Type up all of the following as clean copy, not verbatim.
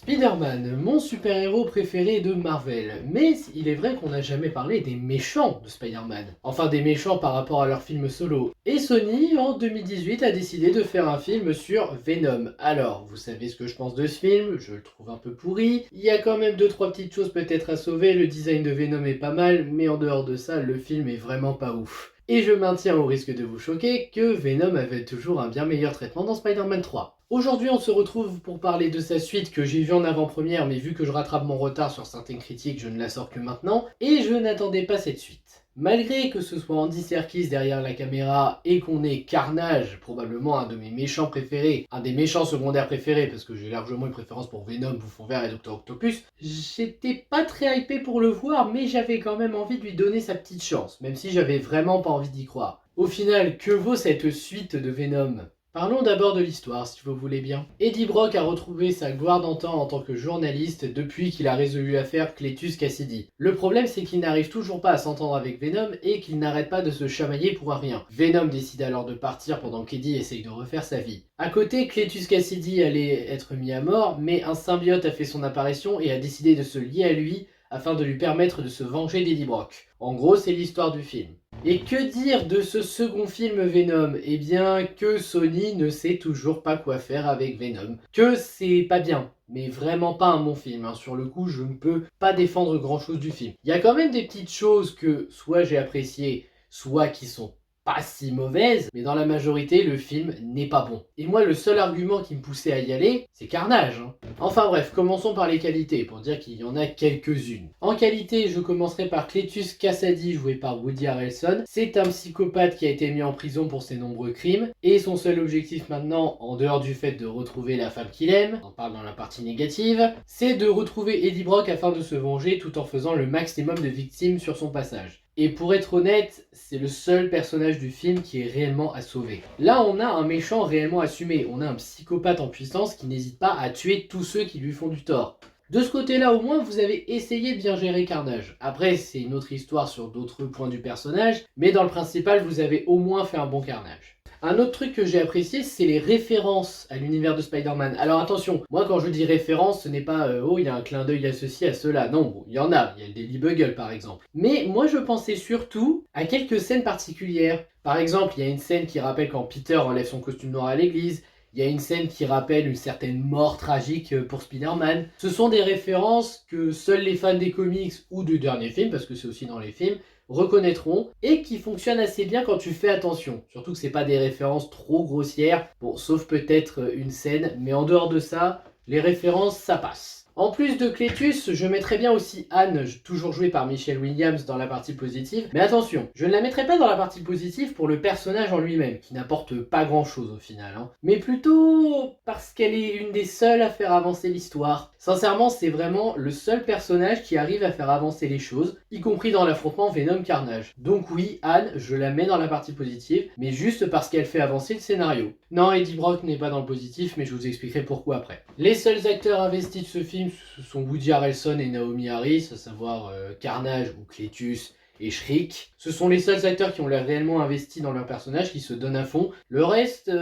Spider-Man, mon super-héros préféré de Marvel, mais il est vrai qu'on n'a jamais parlé des méchants de Spider-Man. Enfin des méchants par rapport à leur film solo. Et Sony, en 2018, a décidé de faire un film sur Venom. Alors, vous savez ce que je pense de ce film, je le trouve un peu pourri. Il y a quand même 2-3 petites choses peut-être à sauver, le design de Venom est pas mal, mais en dehors de ça, le film est vraiment pas ouf. Et je maintiens au risque de vous choquer que Venom avait toujours un bien meilleur traitement dans Spider-Man 3. Aujourd'hui, on se retrouve pour parler de sa suite que j'ai vue en avant-première, mais vu que je rattrape mon retard sur certaines critiques, je ne la sors que maintenant, et je n'attendais pas cette suite. Malgré que ce soit Andy Serkis derrière la caméra et qu'on ait Carnage, probablement un de mes méchants préférés, un des méchants secondaires préférés, parce que j'ai largement une préférence pour Venom, Bouffon Vert et Dr Octopus, j'étais pas très hypé pour le voir, mais j'avais quand même envie de lui donner sa petite chance, même si j'avais vraiment pas envie d'y croire. Au final, que vaut cette suite de Venom ? Parlons d'abord de l'histoire, si vous voulez bien. Eddie Brock a retrouvé sa gloire d'antan en tant que journaliste depuis qu'il a résolu l'affaire Cletus Cassidy. Le problème, c'est qu'il n'arrive toujours pas à s'entendre avec Venom et qu'il n'arrête pas de se chamailler pour un rien. Venom décide alors de partir pendant qu'Eddie essaye de refaire sa vie. À côté, Cletus Cassidy allait être mis à mort, mais un symbiote a fait son apparition et a décidé de se lier à lui afin de lui permettre de se venger d'Eddie Brock. En gros, c'est l'histoire du film. Et que dire de ce second film Venom ? Eh bien que Sony ne sait toujours pas quoi faire avec Venom. Que c'est pas bien, mais vraiment pas un bon film. Sur le coup, je ne peux pas défendre grand chose du film. Il y a quand même des petites choses que soit j'ai appréciées, soit qui sont pas si mauvaises, mais dans la majorité, le film n'est pas bon. Et moi, le seul argument qui me poussait à y aller, c'est Carnage. Enfin bref, commençons par les qualités, pour dire qu'il y en a quelques-unes. En qualité, je commencerai par Cletus Cassidy, joué par Woody Harrelson. C'est un psychopathe qui a été mis en prison pour ses nombreux crimes, et son seul objectif maintenant, en dehors du fait de retrouver la femme qu'il aime, on parle dans la partie négative, c'est de retrouver Eddie Brock afin de se venger tout en faisant le maximum de victimes sur son passage. Et pour être honnête, c'est le seul personnage du film qui est réellement à sauver. Là, on a un méchant réellement assumé. On a un psychopathe en puissance qui n'hésite pas à tuer tous ceux qui lui font du tort. De ce côté-là, au moins, vous avez essayé de bien gérer Carnage. Après, c'est une autre histoire sur d'autres points du personnage, mais dans le principal, vous avez au moins fait un bon Carnage. Un autre truc que j'ai apprécié, c'est les références à l'univers de Spider-Man. Alors attention, moi quand je dis référence, ce n'est pas oh il y a un clin d'œil à ceci, à cela. Non, bon, il y en a, il y a Daily Bugle par exemple. Mais moi je pensais surtout à quelques scènes particulières. Par exemple, il y a une scène qui rappelle quand Peter enlève son costume noir à l'église. Il y a une scène qui rappelle une certaine mort tragique pour Spider-Man. Ce sont des références que seuls les fans des comics ou du dernier film, parce que c'est aussi dans les films, reconnaîtront et qui fonctionnent assez bien quand tu fais attention. Surtout que c'est pas des références trop grossières, bon, sauf peut-être une scène, mais en dehors de ça, les références, ça passe. En plus de Cletus, je mettrais bien aussi Anne, toujours jouée par Michelle Williams dans la partie positive. Mais attention, je ne la mettrai pas dans la partie positive pour le personnage en lui-même, qui n'apporte pas grand-chose au final, mais plutôt parce qu'elle est une des seules à faire avancer l'histoire. Sincèrement, c'est vraiment le seul personnage qui arrive à faire avancer les choses, y compris dans l'affrontement Venom-Carnage. Donc oui, Anne, je la mets dans la partie positive, mais juste parce qu'elle fait avancer le scénario. Non, Eddie Brock n'est pas dans le positif, mais je vous expliquerai pourquoi après. Les seuls acteurs investis de ce film, ce sont Woody Harrelson et Naomi Harris, à savoir Carnage ou Cletus et Shriek. Ce sont les seuls acteurs qui ont l'air réellement investis dans leur personnage, qui se donnent à fond. Le reste,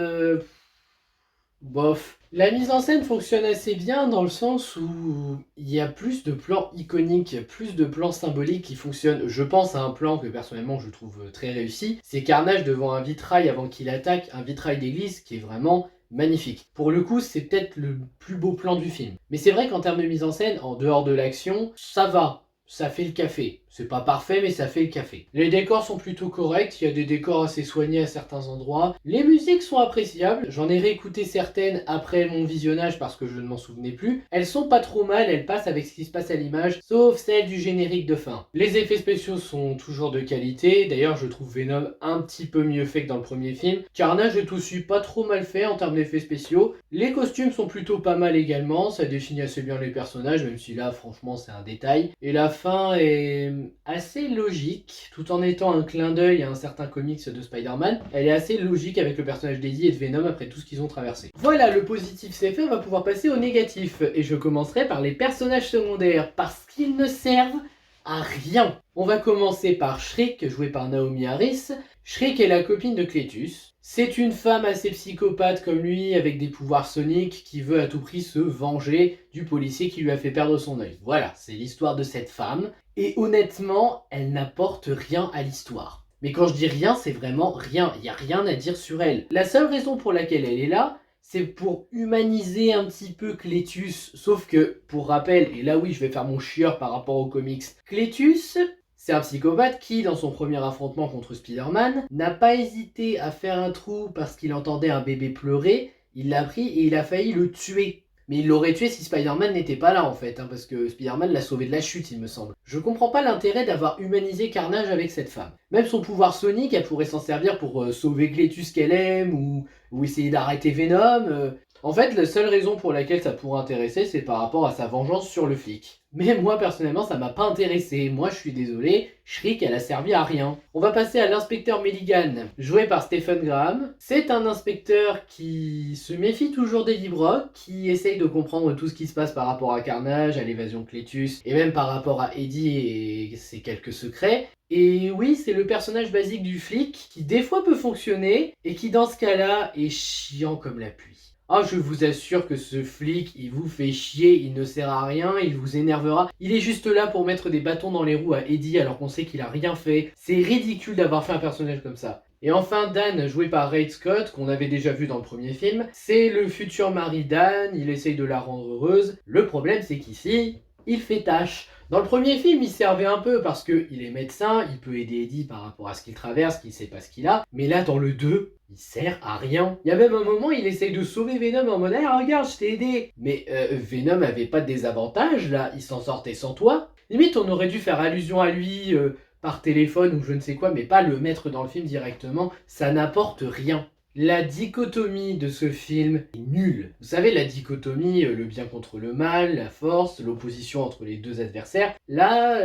bof. La mise en scène fonctionne assez bien dans le sens où il y a plus de plans iconiques, plus de plans symboliques qui fonctionnent. Je pense à un plan que personnellement je trouve très réussi. C'est Carnage devant un vitrail avant qu'il attaque, un vitrail d'église qui est vraiment magnifique. Pour le coup, c'est peut-être le plus beau plan du film. Mais c'est vrai qu'en termes de mise en scène, en dehors de l'action, ça va. Ça fait le café. C'est pas parfait, mais ça fait le café. Les décors sont plutôt corrects, il y a des décors assez soignés à certains endroits. Les musiques sont appréciables, j'en ai réécouté certaines après mon visionnage parce que je ne m'en souvenais plus. Elles sont pas trop mal, elles passent avec ce qui se passe à l'image, sauf celle du générique de fin. Les effets spéciaux sont toujours de qualité, d'ailleurs je trouve Venom un petit peu mieux fait que dans le premier film. Carnage est aussi pas trop mal fait en termes d'effets spéciaux. Les costumes sont plutôt pas mal également, ça définit assez bien les personnages, même si là franchement c'est un détail. Et la fin est assez logique, tout en étant un clin d'œil à un certain comics de Spider-Man. Elle est assez logique avec le personnage d'Eddie et de Venom après tout ce qu'ils ont traversé. Voilà, le positif c'est fait, on va pouvoir passer au négatif. Et je commencerai par les personnages secondaires, parce qu'ils ne servent à rien. On va commencer par Shriek, joué par Naomi Harris. Shriek est la copine de Cletus. C'est une femme assez psychopathe comme lui, avec des pouvoirs soniques, qui veut à tout prix se venger du policier qui lui a fait perdre son œil. Voilà, c'est l'histoire de cette femme. Et honnêtement, elle n'apporte rien à l'histoire. Mais quand je dis rien, c'est vraiment rien. Il n'y a rien à dire sur elle. La seule raison pour laquelle elle est là, c'est pour humaniser un petit peu Cletus. Sauf que, pour rappel, et là oui, je vais faire mon chieur par rapport aux comics, Cletus, c'est un psychopathe qui, dans son premier affrontement contre Spider-Man, n'a pas hésité à faire un trou parce qu'il entendait un bébé pleurer. Il l'a pris et il a failli le tuer. Mais il l'aurait tué si Spider-Man n'était pas là en fait, parce que Spider-Man l'a sauvé de la chute, il me semble. Je comprends pas l'intérêt d'avoir humanisé Carnage avec cette femme. Même son pouvoir sonique, elle pourrait s'en servir pour sauver Cletus qu'elle aime, ou essayer d'arrêter Venom. En fait, la seule raison pour laquelle ça pourrait intéresser, c'est par rapport à sa vengeance sur le flic. Mais moi, personnellement, ça m'a pas intéressé. Moi, je suis désolé, Shriek, elle a servi à rien. On va passer à l'inspecteur Milligan, joué par Stephen Graham. C'est un inspecteur qui se méfie toujours d'Eddie Brock, qui essaye de comprendre tout ce qui se passe par rapport à Carnage, à l'évasion de Cletus, et même par rapport à Eddie et ses quelques secrets. Et oui, c'est le personnage basique du flic, qui des fois peut fonctionner, et qui dans ce cas-là est chiant comme la pluie. Ah, je vous assure que ce flic, il vous fait chier, il ne sert à rien, il vous énervera. Il est juste là pour mettre des bâtons dans les roues à Eddie alors qu'on sait qu'il a rien fait. C'est ridicule d'avoir fait un personnage comme ça. Et enfin, Dan, joué par Ray Scott, qu'on avait déjà vu dans le premier film, c'est le futur mari d'Anne, il essaye de la rendre heureuse. Le problème, c'est qu'ici, il fait tâche. Dans le premier film, il servait un peu parce qu'il est médecin, il peut aider Eddie par rapport à ce qu'il traverse, qu'il sait pas ce qu'il a. Mais là, dans le 2, il sert à rien. Il y a même un moment, il essaye de sauver Venom en mode « Ah, regarde, je t'ai aidé !» Mais Venom avait pas de désavantage, là, il s'en sortait sans toi. Limite, on aurait dû faire allusion à lui par téléphone ou je ne sais quoi, mais pas le mettre dans le film directement. Ça n'apporte rien. La dichotomie de ce film est nulle. Vous savez, la dichotomie, le bien contre le mal, la force, l'opposition entre les deux adversaires. Là,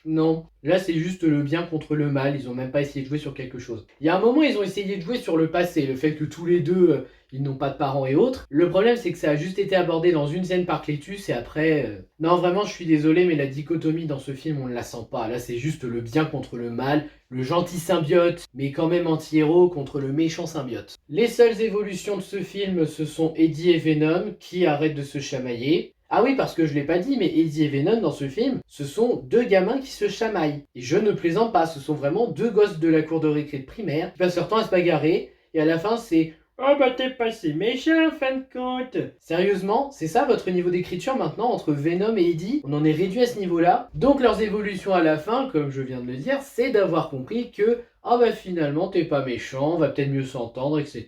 non. Là, c'est juste le bien contre le mal. Ils ont même pas essayé de jouer sur quelque chose. Il y a un moment, ils ont essayé de jouer sur le passé. Le fait que tous les deux, ils n'ont pas de parents et autres. Le problème, c'est que ça a juste été abordé dans une scène par Cletus et après... Non, vraiment, je suis désolé, mais la dichotomie dans ce film, on ne la sent pas. Là, c'est juste le bien contre le mal. Le gentil symbiote, mais quand même anti-héros contre le méchant symbiote. Les seules évolutions de ce film, ce sont Eddie et Venom qui arrêtent de se chamailler. Ah oui, parce que je l'ai pas dit, mais Eddie et Venom dans ce film, ce sont deux gamins qui se chamaillent. Et je ne plaisante pas, ce sont vraiment deux gosses de la cour de récré de primaire qui passent leur temps à se bagarrer, et à la fin c'est « Oh bah t'es pas si méchant, fin de compte !» Sérieusement, c'est ça votre niveau d'écriture maintenant entre Venom et Eddie? On en est réduit à ce niveau-là. Donc leurs évolutions à la fin, comme je viens de le dire, c'est d'avoir compris que ah bah finalement t'es pas méchant, on va peut-être mieux s'entendre, etc.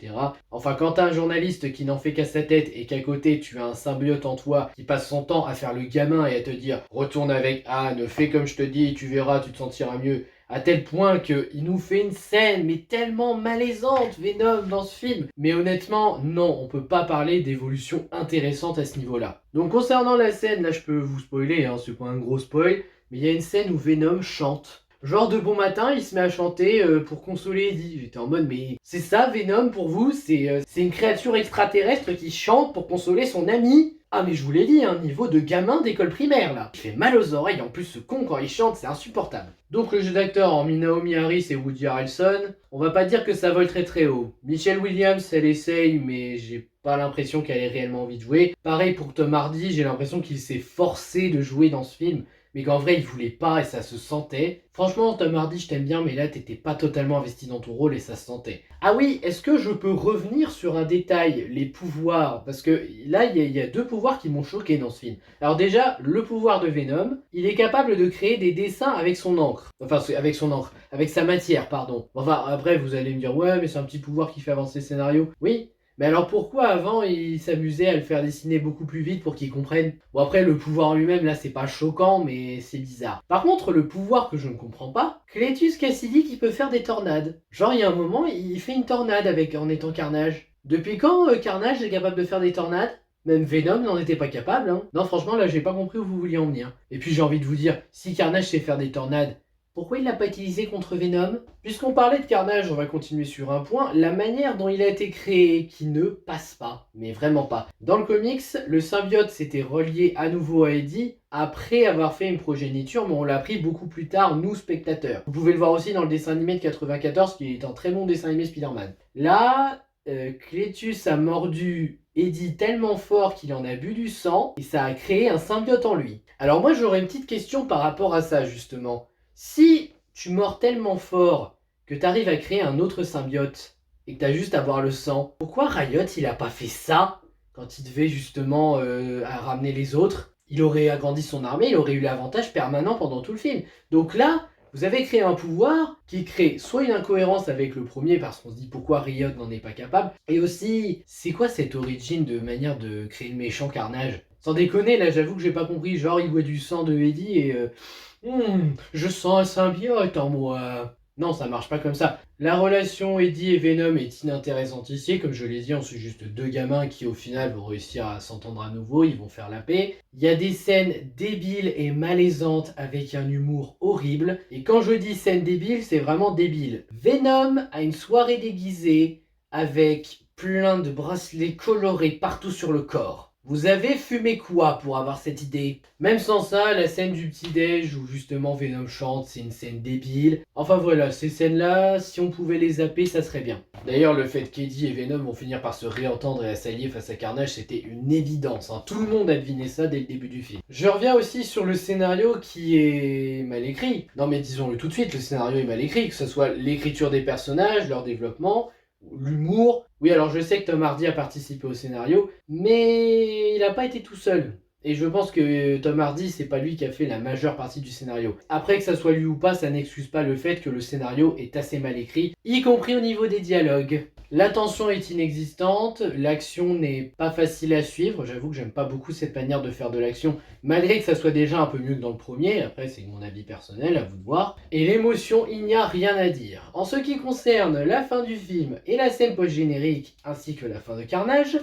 Enfin quand t'as un journaliste qui n'en fait qu'à sa tête et qu'à côté tu as un symbiote en toi qui passe son temps à faire le gamin et à te dire retourne avec Anne, fais comme je te dis, tu verras, tu te sentiras mieux. À tel point qu'il nous fait une scène, mais tellement malaisante, Venom, dans ce film. Mais honnêtement, non, on peut pas parler d'évolution intéressante à ce niveau-là. Donc concernant la scène, là je peux vous spoiler, hein, c'est pas un gros spoil, mais il y a une scène où Venom chante. Genre de bon matin, il se met à chanter pour consoler Eddie. J'étais en mode, mais c'est ça Venom pour vous? C'est une créature extraterrestre qui chante pour consoler son ami? Ah mais je vous l'ai dit, un niveau de gamin d'école primaire là. Il fait mal aux oreilles, en plus ce con quand il chante, c'est insupportable. Donc le jeu d'acteur en Naomi Harris et Woody Harrelson, on va pas dire que ça vole très très haut. Michelle Williams, elle essaye, mais j'ai pas l'impression qu'elle ait réellement envie de jouer. Pareil pour Tom Hardy, j'ai l'impression qu'il s'est forcé de jouer dans ce film, mais qu'en vrai il voulait pas et ça se sentait. Franchement Tom Hardy je t'aime bien mais là t'étais pas totalement investi dans ton rôle et ça se sentait. Ah oui, est-ce que je peux revenir sur un détail, les pouvoirs? Parce que là il y a deux pouvoirs qui m'ont choqué dans ce film. Alors déjà, le pouvoir de Venom, il est capable de créer des dessins avec son encre. Enfin avec son encre, avec sa matière pardon. Enfin après vous allez me dire ouais mais c'est un petit pouvoir qui fait avancer le scénario. Oui. Mais alors pourquoi avant il s'amusait à le faire dessiner beaucoup plus vite pour qu'il comprenne? Bon après le pouvoir lui-même là c'est pas choquant mais c'est bizarre. Par contre le pouvoir que je ne comprends pas, Cletus Cassidy qui peut faire des tornades. Genre il y a un moment il fait une tornade en étant Carnage. Depuis quand Carnage est capable de faire des tornades? Même Venom n'en était pas capable hein. Non franchement là j'ai pas compris où vous vouliez en venir. Et puis j'ai envie de vous dire, si Carnage sait faire des tornades, Pourquoi il l'a pas utilisé contre Venom? Puisqu'on parlait de Carnage, on va continuer sur un point. La manière dont il a été créé qui ne passe pas, mais vraiment pas. Dans le comics, le symbiote s'était relié à nouveau à Eddie après avoir fait une progéniture, mais on l'a appris beaucoup plus tard, nous spectateurs. Vous pouvez le voir aussi dans le dessin animé de 94, qui est un très bon dessin animé Spider-Man. Là, Cletus a mordu Eddie tellement fort qu'il en a bu du sang, et ça a créé un symbiote en lui. Alors moi j'aurais une petite question par rapport à ça justement. Si tu mords tellement fort que tu arrives à créer un autre symbiote et que tu as juste à boire le sang, pourquoi Riot il a pas fait ça quand il devait justement à ramener les autres? Il aurait agrandi son armée, il aurait eu l'avantage permanent pendant tout le film. Donc là, vous avez créé un pouvoir qui crée soit une incohérence avec le premier parce qu'on se dit pourquoi Riot n'en est pas capable, et aussi c'est quoi cette origine de manière de créer le méchant Carnage? Sans déconner, là j'avoue que j'ai pas compris, genre il boit du sang de Eddie et je sens un symbiote en moi. Non, ça marche pas comme ça. La relation Eddie et Venom est inintéressante ici. Comme je l'ai dit, on suit juste deux gamins qui au final vont réussir à s'entendre à nouveau, ils vont faire la paix. Il y a des scènes débiles et malaisantes avec un humour horrible. Et quand je dis scène débile, c'est vraiment débile. Venom a une soirée déguisée avec plein de bracelets colorés partout sur le corps. Vous avez fumé quoi pour avoir cette idée? Même sans ça, la scène du petit-déj où justement Venom chante, c'est une scène débile. Enfin voilà, ces scènes-là, si on pouvait les zapper, ça serait bien. D'ailleurs, le fait qu'Eddie et Venom vont finir par se réentendre et à s'allier face à Carnage, c'était une évidence. Hein. Tout le monde a deviné ça dès le début du film. Je reviens aussi sur le scénario qui est mal écrit. Non mais disons-le tout de suite, le scénario est mal écrit, que ce soit l'écriture des personnages, leur développement, l'humour. Oui, alors je sais que Tom Hardy a participé au scénario, mais il n'a pas été tout seul. Et je pense que Tom Hardy, c'est pas lui qui a fait la majeure partie du scénario. Après, que ça soit lui ou pas, ça n'excuse pas le fait que le scénario est assez mal écrit, y compris au niveau des dialogues. La tension est inexistante, l'action n'est pas facile à suivre, j'avoue que j'aime pas beaucoup cette manière de faire de l'action, malgré que ça soit déjà un peu mieux que dans le premier, après c'est mon avis personnel, à vous de voir. Et l'émotion, il n'y a rien à dire. En ce qui concerne la fin du film et la scène post-générique, ainsi que la fin de Carnage,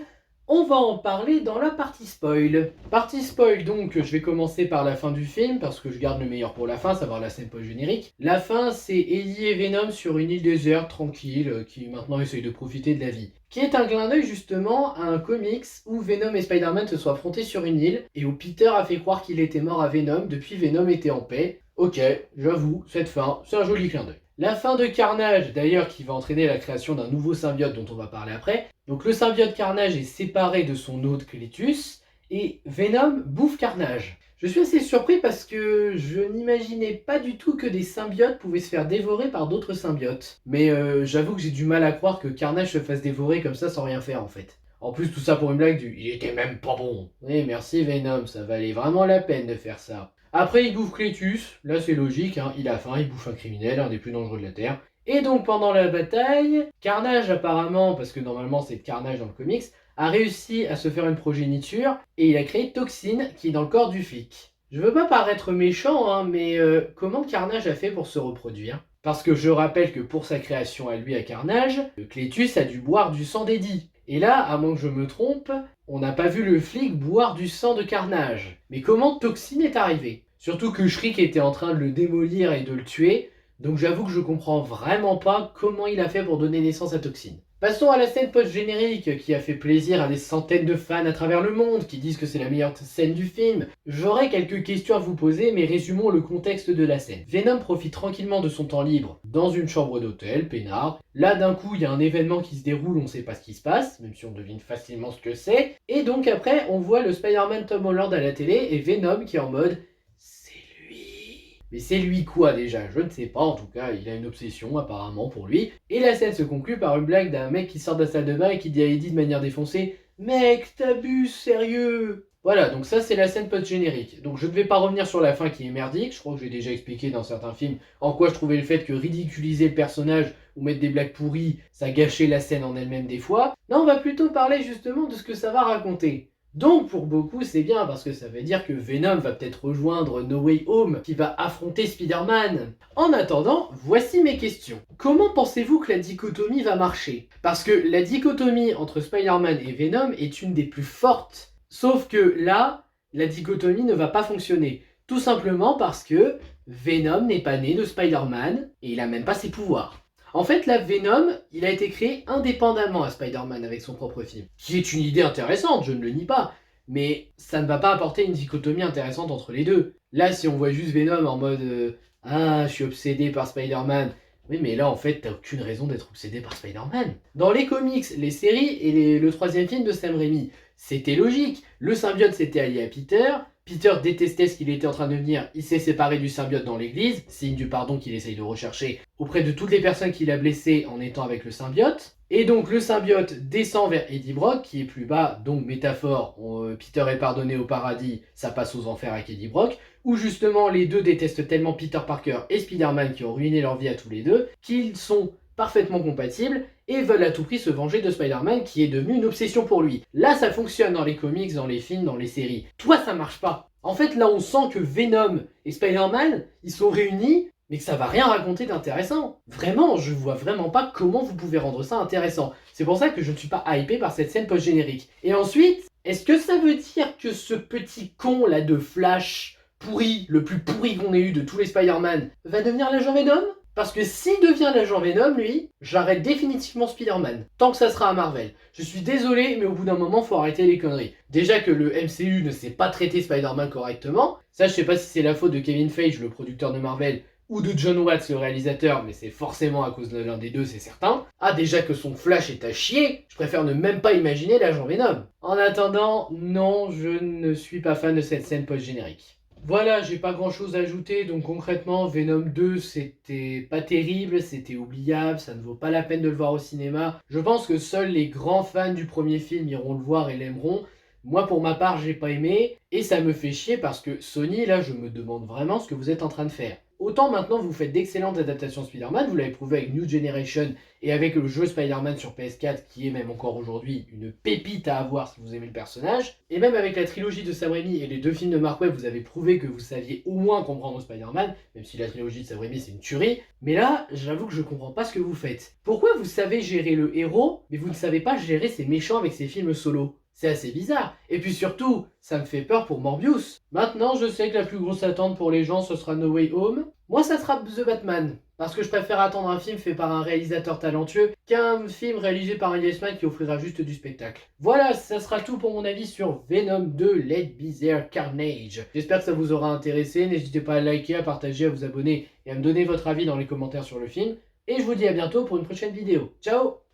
on va en parler dans la partie spoil. Partie spoil donc, je vais commencer par la fin du film, parce que je garde le meilleur pour la fin, savoir la scène post-générique. La fin, c'est Eddie et Venom sur une île déserte, tranquille, qui maintenant essayent de profiter de la vie. Qui est un clin d'œil justement à un comics où Venom et Spider-Man se sont affrontés sur une île, et où Peter a fait croire qu'il était mort à Venom, depuis Venom était en paix. Ok, j'avoue, cette fin, c'est un joli clin d'œil. La fin de Carnage, d'ailleurs, qui va entraîner la création d'un nouveau symbiote dont on va parler après. Donc le symbiote Carnage est séparé de son hôte Cletus, et Venom bouffe Carnage. Je suis assez surpris parce que je n'imaginais pas du tout que des symbiotes pouvaient se faire dévorer par d'autres symbiotes. Mais j'avoue que j'ai du mal à croire que Carnage se fasse dévorer comme ça sans rien faire en fait. En plus, tout ça pour une blague du « il était même pas bon ». Oui, merci Venom, ça valait vraiment la peine de faire ça. Après, il bouffe Cletus, là c'est logique, hein, il a faim, il bouffe un criminel, un des plus dangereux de la Terre. Et donc pendant la bataille, Carnage apparemment, parce que normalement c'est Carnage dans le comics, a réussi à se faire une progéniture et il a créé Toxine qui est dans le corps du flic. Je veux pas paraître méchant, hein, mais comment Carnage a fait pour se reproduire? Parce que je rappelle que pour sa création à lui à Carnage, Cletus a dû boire du sang d'Eddie. Et là, à moins que je me trompe, on n'a pas vu le flic boire du sang de Carnage. Mais comment Toxine est arrivé? Surtout que Shriek était en train de le démolir et de le tuer, donc j'avoue que je comprends vraiment pas comment il a fait pour donner naissance à Toxine. Passons à la scène post-générique qui a fait plaisir à des centaines de fans à travers le monde qui disent que c'est la meilleure scène du film. J'aurais quelques questions à vous poser, mais résumons le contexte de la scène. Venom profite tranquillement de son temps libre dans une chambre d'hôtel, peinard. Là d'un coup il y a un événement qui se déroule, on sait pas ce qui se passe, même si on devine facilement ce que c'est. Et donc après on voit le Spider-Man Tom Holland à la télé et Venom qui est en mode... Mais c'est lui quoi déjà? Je ne sais pas, en tout cas, il a une obsession apparemment pour lui. Et la scène se conclut par une blague d'un mec qui sort de la salle de bain et qui dit à Eddie de manière défoncée « Mec, t'abuses, sérieux ?» Voilà, donc ça c'est la scène post-générique. Donc je ne vais pas revenir sur la fin qui est merdique, je crois que j'ai déjà expliqué dans certains films en quoi je trouvais le fait que ridiculiser le personnage ou mettre des blagues pourries, ça gâchait la scène en elle-même des fois. Non, on va plutôt parler justement de ce que ça va raconter. Donc pour beaucoup c'est bien parce que ça veut dire que Venom va peut-être rejoindre No Way Home qui va affronter Spider-Man. En attendant, voici mes questions. Comment pensez-vous que la dichotomie va marcher? Parce que la dichotomie entre Spider-Man et Venom est une des plus fortes. Sauf que là, la dichotomie ne va pas fonctionner. Tout simplement parce que Venom n'est pas né de Spider-Man et il a même pas ses pouvoirs. En fait, la Venom, il a été créé indépendamment à Spider-Man avec son propre film. Qui est une idée intéressante, je ne le nie pas. Mais ça ne va pas apporter une dichotomie intéressante entre les deux. Là, si on voit juste Venom en mode ah, je suis obsédé par Spider-Man. Oui, mais là, en fait, t'as aucune raison d'être obsédé par Spider-Man. Dans les comics, les séries et le troisième film de Sam Raimi, c'était logique. Le symbiote s'était allié à Peter. Peter détestait ce qu'il était en train de devenir. Il s'est séparé du symbiote dans l'église, signe du pardon qu'il essaye de rechercher auprès de toutes les personnes qu'il a blessées en étant avec le symbiote. Et donc le symbiote descend vers Eddie Brock, qui est plus bas, donc métaphore, Peter est pardonné au paradis, ça passe aux enfers avec Eddie Brock, où justement les deux détestent tellement Peter Parker et Spider-Man qui ont ruiné leur vie à tous les deux, qu'ils sont parfaitement compatibles et veulent à tout prix se venger de Spider-Man qui est devenu une obsession pour lui. Là ça fonctionne dans les comics, dans les films, dans les séries. Toi ça marche pas. En fait là on sent que Venom et Spider-Man, ils sont réunis, mais que ça va rien raconter d'intéressant. Vraiment, je vois vraiment pas comment vous pouvez rendre ça intéressant. C'est pour ça que je ne suis pas hypé par cette scène post-générique. Et ensuite, est-ce que ça veut dire que ce petit con là de Flash pourri, le plus pourri qu'on ait eu de tous les Spider-Man, va devenir l'agent Venom? Parce que s'il devient l'agent Venom, lui, j'arrête définitivement Spider-Man. Tant que ça sera à Marvel. Je suis désolé, mais au bout d'un moment, faut arrêter les conneries. Déjà que le MCU ne sait pas traiter Spider-Man correctement. Ça, je sais pas si c'est la faute de Kevin Feige, le producteur de Marvel, ou de John Watts, le réalisateur, mais c'est forcément à cause de l'un des deux, c'est certain. Ah, déjà que son Flash est à chier, je préfère ne même pas imaginer l'agent Venom. En attendant, non, je ne suis pas fan de cette scène post-générique. Voilà, j'ai pas grand chose à ajouter, donc concrètement, Venom 2, c'était pas terrible, c'était oubliable, ça ne vaut pas la peine de le voir au cinéma. Je pense que seuls les grands fans du premier film iront le voir et l'aimeront. Moi, pour ma part, j'ai pas aimé, et ça me fait chier parce que Sony, là, je me demande vraiment ce que vous êtes en train de faire. Autant maintenant, vous faites d'excellentes adaptations Spider-Man, vous l'avez prouvé avec New Generation et avec le jeu Spider-Man sur PS4, qui est même encore aujourd'hui une pépite à avoir si vous aimez le personnage. Et même avec la trilogie de Sam Raimi et les deux films de Mark Webb, vous avez prouvé que vous saviez au moins comprendre Spider-Man, même si la trilogie de Sam Raimi c'est une tuerie. Mais là, j'avoue que je comprends pas ce que vous faites. Pourquoi vous savez gérer le héros, mais vous ne savez pas gérer ses méchants avec ses films solo? C'est assez bizarre. Et puis surtout, ça me fait peur pour Morbius. Maintenant, je sais que la plus grosse attente pour les gens, ce sera No Way Home. Moi, ça sera The Batman. Parce que je préfère attendre un film fait par un réalisateur talentueux qu'un film réalisé par un yes man qui offrira juste du spectacle. Voilà, ça sera tout pour mon avis sur Venom 2 Let Be There Carnage. J'espère que ça vous aura intéressé. N'hésitez pas à liker, à partager, à vous abonner et à me donner votre avis dans les commentaires sur le film. Et je vous dis à bientôt pour une prochaine vidéo. Ciao!